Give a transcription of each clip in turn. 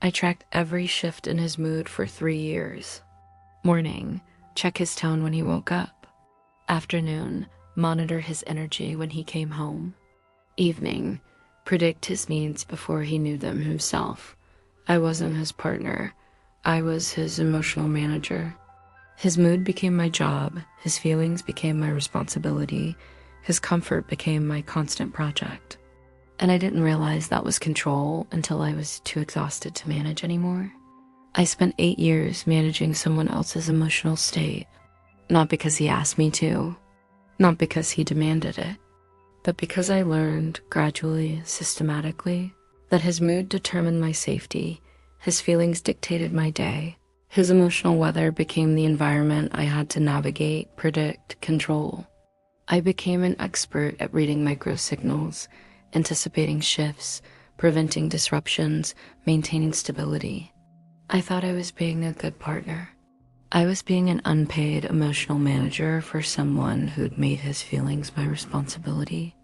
I tracked every shift in his mood for 3 years. Morning, check his tone when he woke up. Afternoon, monitor his energy when he came home. Evening, predict his needs before he knew them himself. I wasn't his partner. I was his emotional manager. His mood became my job. His feelings became my responsibility. His comfort became my constant project. And I didn't realize that was control until I was too exhausted to manage anymore. I spent 8 years managing someone else's emotional state, not because he asked me to, not because he demanded it, but because I learned gradually, systematically, that his mood determined my safety, his feelings dictated my day, his emotional weather became the environment I had to navigate, predict, control. I became an expert at reading micro signals, anticipating shifts, preventing disruptions, maintaining stability. I thought I was being a good partner. I was being an unpaid emotional manager for someone who'd made his feelings my responsibility.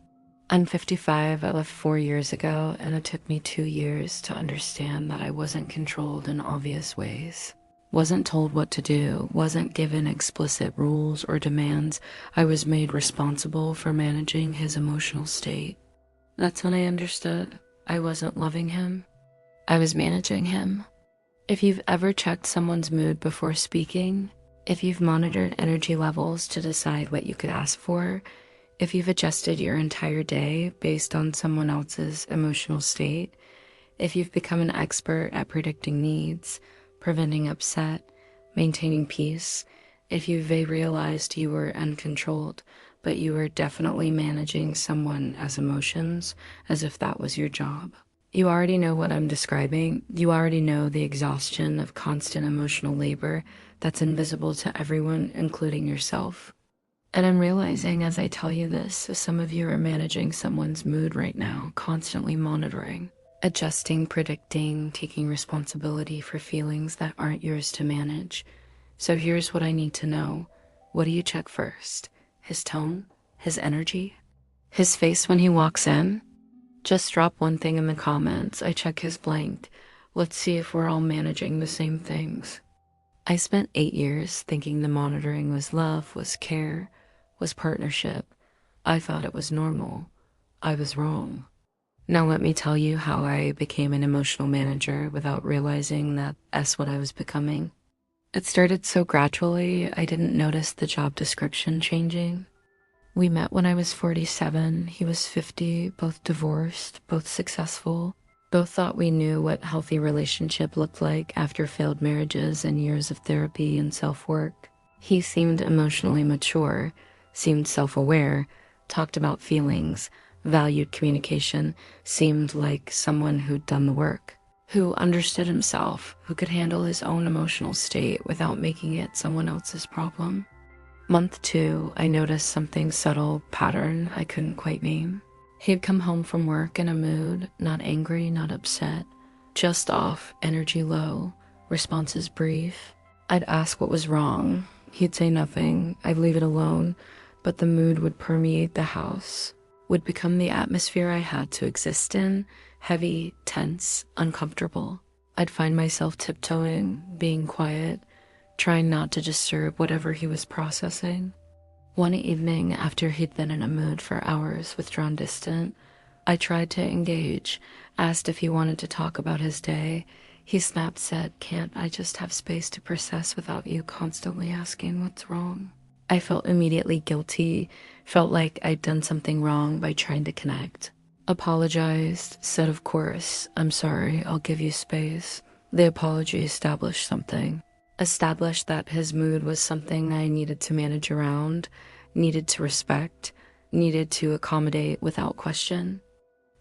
I'm 55, I left 4 years ago, and it took me 2 years to understand that I wasn't controlled in obvious ways. Wasn't told what to do, wasn't given explicit rules or demands. I was made responsible for managing his emotional state. That's when I understood I wasn't loving him. I was managing him. If you've ever checked someone's mood before speaking, if you've monitored energy levels to decide what you could ask for, if you've adjusted your entire day based on someone else's emotional state, if you've become an expert at predicting needs, preventing upset, maintaining peace, if you've realized you were uncontrolled, but you were definitely managing someone else's emotions as if that was your job. You already know what I'm describing. You already know the exhaustion of constant emotional labor that's invisible to everyone, including yourself. And I'm realizing as I tell you this, some of you are managing someone's mood right now, constantly monitoring, adjusting, predicting, taking responsibility for feelings that aren't yours to manage. So here's what I need to know. What do you check first? His tone? His energy? His face when he walks in? Just drop one thing in the comments. I check his blank. Let's see if we're all managing the same things. I spent 8 years thinking the monitoring was love, was care, was partnership. I thought it was normal. I was wrong. Now let me tell you how I became an emotional manager without realizing that that's what I was becoming. It started so gradually, I didn't notice the job description changing. We met when I was 47, he was 50, both divorced, both successful, both thought we knew what healthy relationship looked like after failed marriages and years of therapy and self-work. He seemed emotionally mature, seemed self-aware, talked about feelings, valued communication, seemed like someone who'd done the work, who understood himself, who could handle his own emotional state without making it someone else's problem. Month 2, I noticed something subtle pattern I couldn't quite name. He'd come home from work in a mood, not angry, not upset, just off, energy low, responses brief. I'd ask what was wrong. He'd say nothing. I'd leave it alone, but the mood would permeate the house, would become the atmosphere I had to exist in, heavy, tense, uncomfortable. I'd find myself tiptoeing, being quiet, trying not to disturb whatever he was processing. One evening, after he'd been in a mood for hours, withdrawn distant, I tried to engage, asked if he wanted to talk about his day. He snapped, said, "Can't I just have space to process without you constantly asking what's wrong?" I felt immediately guilty, felt like I'd done something wrong by trying to connect. Apologized, said, "Of course, I'm sorry, I'll give you space." The apology established something. Established that his mood was something I needed to manage around, needed to respect, needed to accommodate without question.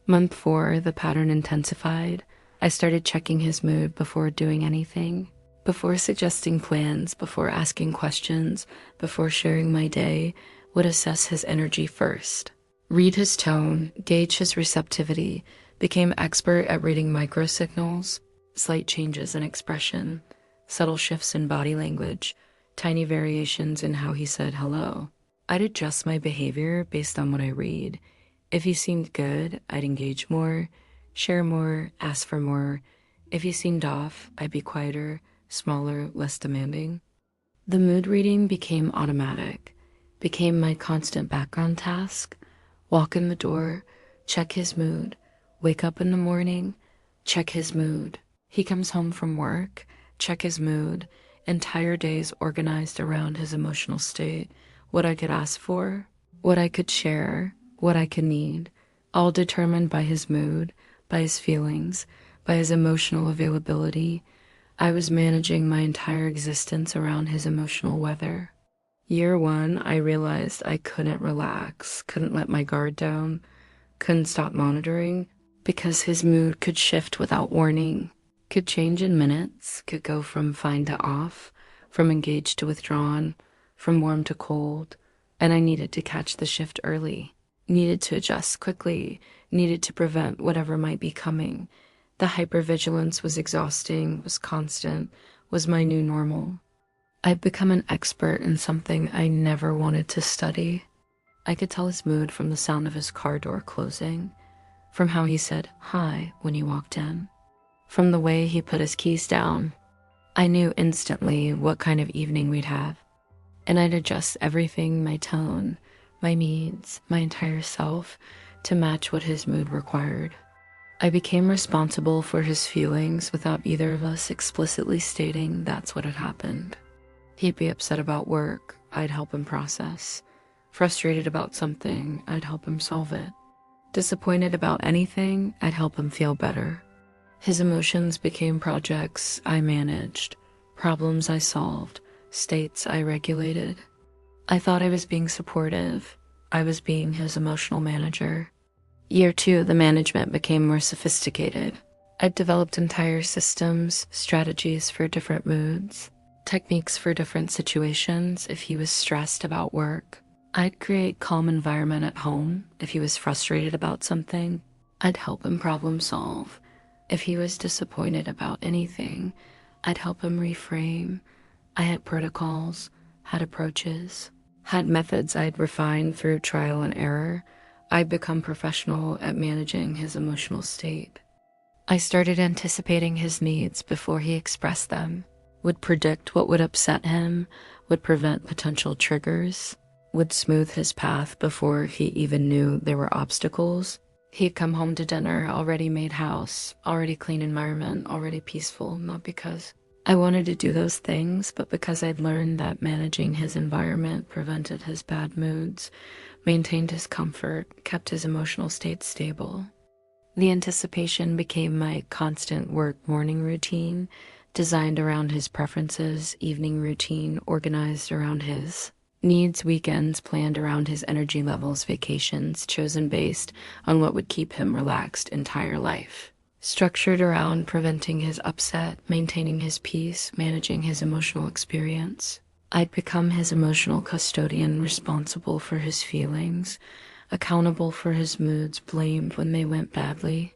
Month 4, the pattern intensified. I started checking his mood before doing anything, before suggesting plans, before asking questions, before sharing my day, would assess his energy first. Read his tone, gauge his receptivity, became expert at reading microsignals, slight changes in expression, subtle shifts in body language, tiny variations in how he said hello. I'd adjust my behavior based on what I read. If he seemed good, I'd engage more, share more, ask for more. If he seemed off, I'd be quieter, smaller, less demanding. The mood reading became automatic, became my constant background task. Walk in the door, check his mood. Wake up in the morning, check his mood. He comes home from work, check his mood. Entire days organized around his emotional state. What I could ask for, what I could share, what I could need, all determined by his mood, by his feelings, by his emotional availability. I was managing my entire existence around his emotional weather. Year one, I realized I couldn't relax, couldn't let my guard down, couldn't stop monitoring, because his mood could shift without warning, could change in minutes, could go from fine to off, from engaged to withdrawn, from warm to cold, and I needed to catch the shift early, needed to adjust quickly, needed to prevent whatever might be coming. The hypervigilance was exhausting, was constant, was my new normal. I'd become an expert in something I never wanted to study. I could tell his mood from the sound of his car door closing, from how he said hi when he walked in, from the way he put his keys down. I knew instantly what kind of evening we'd have, and I'd adjust everything, my tone, my needs, my entire self, to match what his mood required. I became responsible for his feelings without either of us explicitly stating that's what had happened. He'd be upset about work, I'd help him process. Frustrated about something, I'd help him solve it. Disappointed about anything, I'd help him feel better. His emotions became projects I managed, problems I solved, states I regulated. I thought I was being supportive. I was being his emotional manager. Year two, the management became more sophisticated. I'd developed entire systems, strategies for different moods, techniques for different situations if he was stressed about work. I'd create calm environment at home if he was frustrated about something. I'd help him problem solve. If he was disappointed about anything, I'd help him reframe. I had protocols, had approaches, had methods I'd refined through trial and error. I'd become professional at managing his emotional state. I started anticipating his needs before he expressed them, would predict what would upset him, would prevent potential triggers, would smooth his path before he even knew there were obstacles. He'd come home to dinner, already made house, already clean environment, already peaceful, not because I wanted to do those things, but because I'd learned that managing his environment prevented his bad moods, maintained his comfort, kept his emotional state stable. The anticipation became my constant work morning routine, designed around his preferences, evening routine organized around his needs, weekends planned around his energy levels, vacations chosen based on what would keep him relaxed entire life. Structured around preventing his upset, maintaining his peace, managing his emotional experience. I'd become his emotional custodian, responsible for his feelings, accountable for his moods, blamed when they went badly.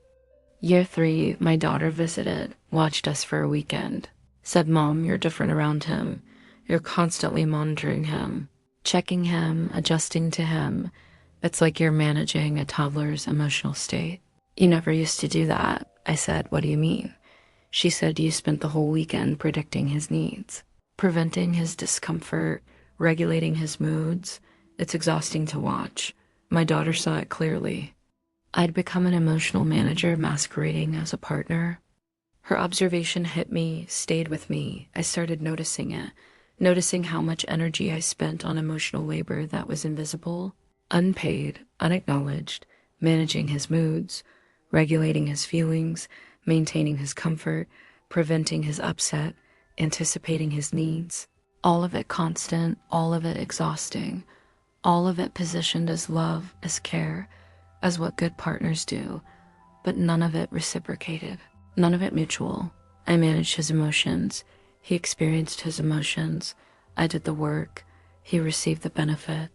Year three, my daughter visited, watched us for a weekend, said, "Mom, you're different around him. You're constantly monitoring him, checking him, adjusting to him. It's like you're managing a toddler's emotional state." "You never used to do that." I said, "What do you mean?" She said, "You spent the whole weekend predicting his needs, preventing his discomfort, regulating his moods. It's exhausting to watch." My daughter saw it clearly. I'd become an emotional manager masquerading as a partner. Her observation hit me, stayed with me. I started noticing it, noticing how much energy I spent on emotional labor that was invisible, unpaid, unacknowledged, managing his moods, regulating his feelings, maintaining his comfort, preventing his upset, anticipating his needs. All of it constant, all of it exhausting, all of it positioned as love, as care, as what good partners do, but none of it reciprocated, none of it mutual. I managed his emotions. He experienced his emotions. I did the work. He received the benefit.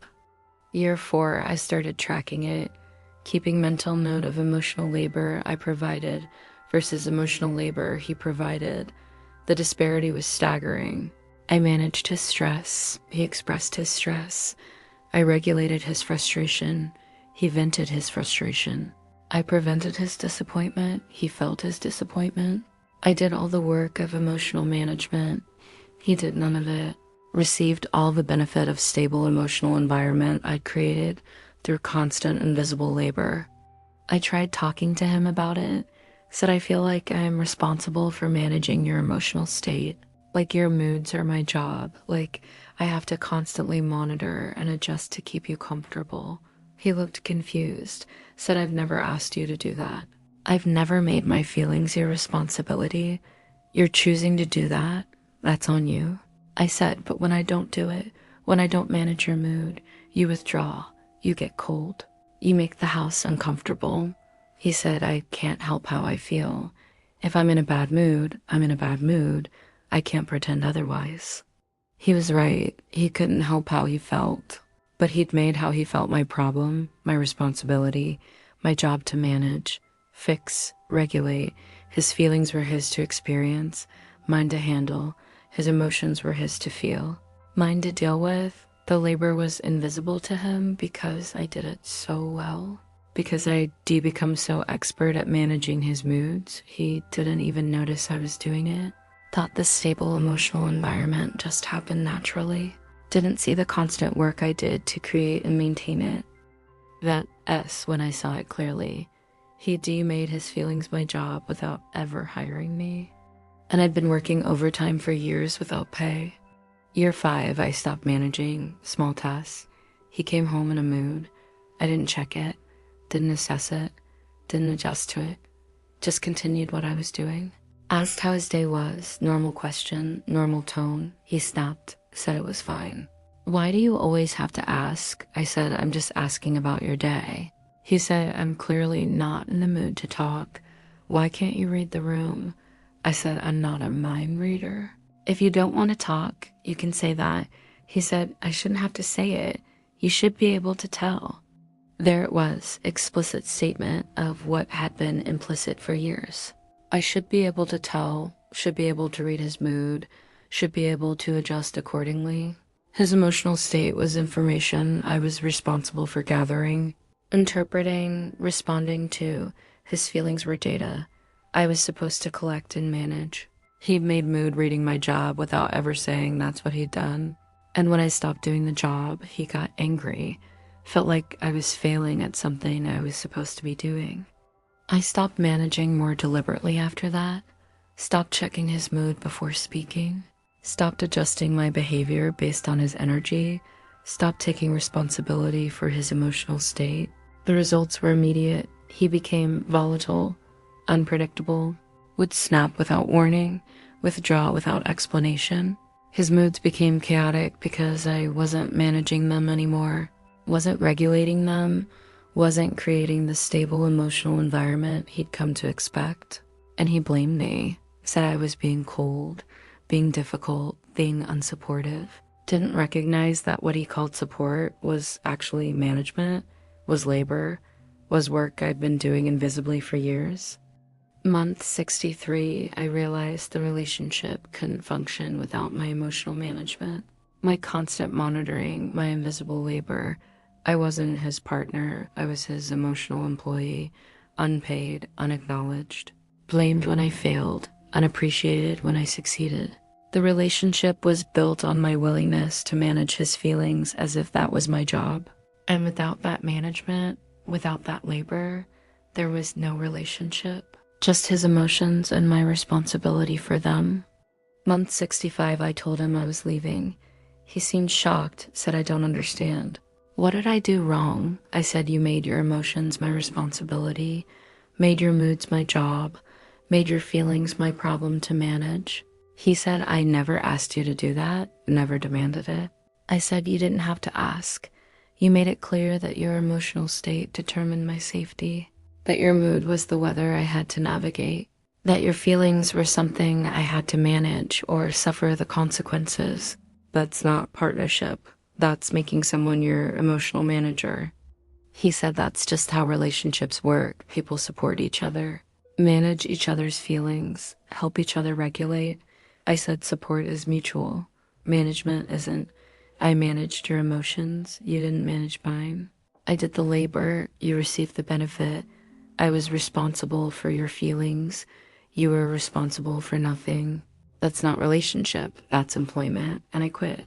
Year four, I started tracking it, keeping mental note of emotional labor I provided versus emotional labor he provided. The disparity was staggering. I managed his stress. He expressed his stress. I regulated his frustration. He vented his frustration. I prevented his disappointment. He felt his disappointment. I did all the work of emotional management. He did none of it. Received all the benefit of stable emotional environment I'd created through constant invisible labor. I tried talking to him about it, said I feel like I'm responsible for managing your emotional state. Like your moods are my job, like I have to constantly monitor and adjust to keep you comfortable. He looked confused, said I've never asked you to do that. I've never made my feelings your responsibility. You're choosing to do that. That's on you. I said, but when I don't do it, when I don't manage your mood, you withdraw, you get cold, you make the house uncomfortable. He said, I can't help how I feel. If I'm in a bad mood, I'm in a bad mood. I can't pretend otherwise. He was right. He couldn't help how he felt. But he'd made how he felt my problem, my responsibility, my job to manage, fix, regulate. His feelings were his to experience, mine to handle. His emotions were his to feel, mine to deal with. The labor was invisible to him because I did it so well. Because I'd become so expert at managing his moods, he didn't even notice I was doing it. Thought the stable emotional environment just happened naturally. Didn't see the constant work I did to create and maintain it. That S when I saw it clearly. He made his feelings my job without ever hiring me. And I'd been working overtime for years without pay. Year 5, I stopped managing small tasks. He came home in a mood. I didn't check it, didn't assess it, didn't adjust to it. Just continued what I was doing. Asked how his day was, normal question, normal tone. He snapped, said it was fine. Why do you always have to ask? I said, I'm just asking about your day. He said, I'm clearly not in the mood to talk. Why can't you read the room? I said, I'm not a mind reader. If you don't want to talk, you can say that. He said, I shouldn't have to say it. You should be able to tell. There it was, explicit statement of what had been implicit for years. I should be able to tell, should be able to read his mood, should be able to adjust accordingly. His emotional state was information I was responsible for gathering, interpreting, responding to. His feelings were data I was supposed to collect and manage. He made mood reading my job without ever saying that's what he'd done. And when I stopped doing the job, he got angry. Felt like I was failing at something I was supposed to be doing. I stopped managing more deliberately after that. Stopped checking his mood before speaking. Stopped adjusting my behavior based on his energy. Stopped taking responsibility for his emotional state. The results were immediate. He became volatile, unpredictable, would snap without warning, withdraw without explanation. His moods became chaotic because I wasn't managing them anymore, wasn't regulating them, wasn't creating the stable emotional environment he'd come to expect. And he blamed me, said I was being cold, being difficult, being unsupportive. Didn't recognize that what he called support was actually management, was labor, was work I'd been doing invisibly for years. Month 63, I realized the relationship couldn't function without my emotional management. My constant monitoring, my invisible labor. I wasn't his partner, I was his emotional employee, unpaid, unacknowledged. Blamed when I failed, unappreciated when I succeeded. The relationship was built on my willingness to manage his feelings as if that was my job. And without that management, without that labor, there was no relationship. Just his emotions and my responsibility for them. Month 65, I told him I was leaving. He seemed shocked, said I don't understand. What did I do wrong? I said you made your emotions my responsibility, made your moods my job, made your feelings my problem to manage. He said I never asked you to do that, never demanded it. I said you didn't have to ask. You made it clear that your emotional state determined my safety. That your mood was the weather I had to navigate, that your feelings were something I had to manage or suffer the consequences. That's not partnership. That's making someone your emotional manager. He said that's just how relationships work. People support each other, manage each other's feelings, help each other regulate. I said support is mutual. Management isn't. I managed your emotions. You didn't manage mine. I did the labor. You received the benefit. I was responsible for your feelings. You were responsible for nothing. That's not relationship, that's employment, and I quit.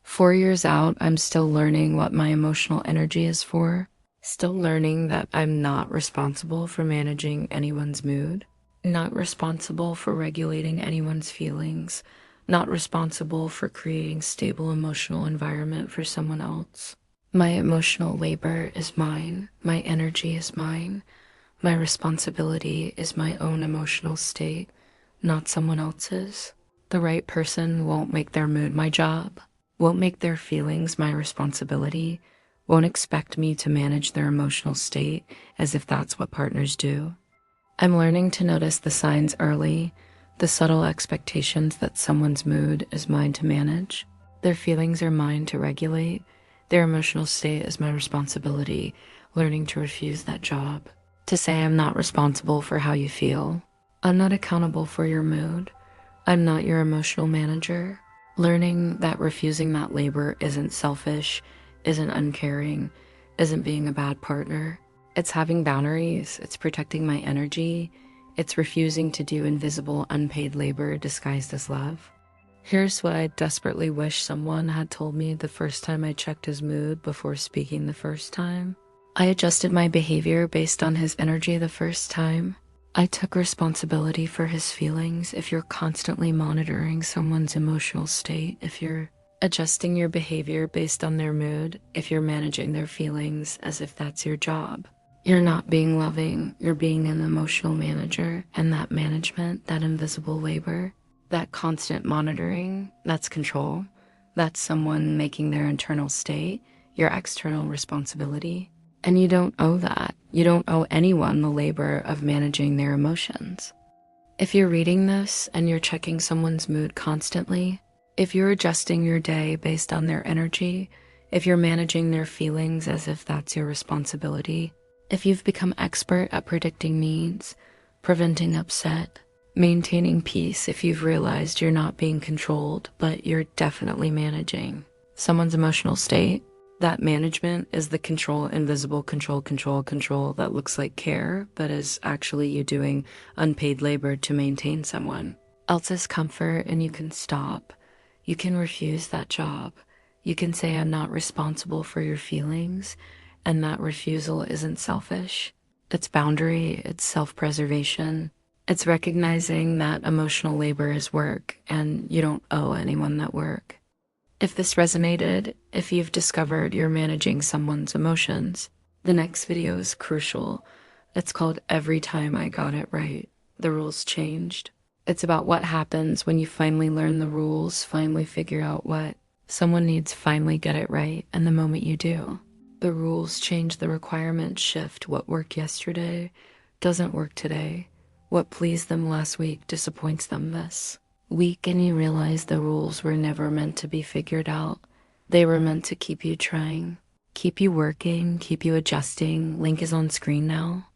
4 years out, I'm still learning what my emotional energy is for. Still learning that I'm not responsible for managing anyone's mood, not responsible for regulating anyone's feelings, not responsible for creating stable emotional environment for someone else. My emotional labor is mine. My energy is mine. My responsibility is my own emotional state, not someone else's. The right person won't make their mood my job, won't make their feelings my responsibility, won't expect me to manage their emotional state as if that's what partners do. I'm learning to notice the signs early, the subtle expectations that someone's mood is mine to manage. Their feelings are mine to regulate. Their emotional state is my responsibility, learning to refuse that job. To say I'm not responsible for how you feel. I'm not accountable for your mood. I'm not your emotional manager. Learning that refusing that labor isn't selfish, isn't uncaring, isn't being a bad partner. It's having boundaries, it's protecting my energy, it's refusing to do invisible, unpaid labor disguised as love. Here's what I desperately wish someone had told me the first time I checked his mood before speaking the first time. I adjusted my behavior based on his energy the first time. I took responsibility for his feelings. If you're constantly monitoring someone's emotional state, if you're adjusting your behavior based on their mood, if you're managing their feelings as if that's your job, you're not being loving, you're being an emotional manager, and that management, that invisible labor, that constant monitoring, that's control. That's someone making their internal state your external responsibility. And you don't owe that. You don't owe anyone the labor of managing their emotions. If you're reading this and you're checking someone's mood constantly, if you're adjusting your day based on their energy, if you're managing their feelings as if that's your responsibility, if you've become expert at predicting needs, preventing upset, maintaining peace, if you've realized you're not being controlled, but you're definitely managing someone's emotional state, that management is the control, invisible control that looks like care, but is actually you doing unpaid labor to maintain someone else's comfort, and you can stop. You can refuse that job. You can say, I'm not responsible for your feelings, and that refusal isn't selfish. It's boundary, it's self-preservation. It's recognizing that emotional labor is work, and you don't owe anyone that work. If this resonated, if you've discovered you're managing someone's emotions, the next video is crucial. It's called Every Time I Got It Right. The rules changed. It's about what happens when you finally learn the rules, finally figure out what someone needs, finally get it right, and the moment you do, the rules change, the requirements shift. What worked yesterday doesn't work today. What pleased them last week disappoints them this week, and you realize the rules were never meant to be figured out. They were meant to keep you trying, keep you working, keep you adjusting. Link is on screen now.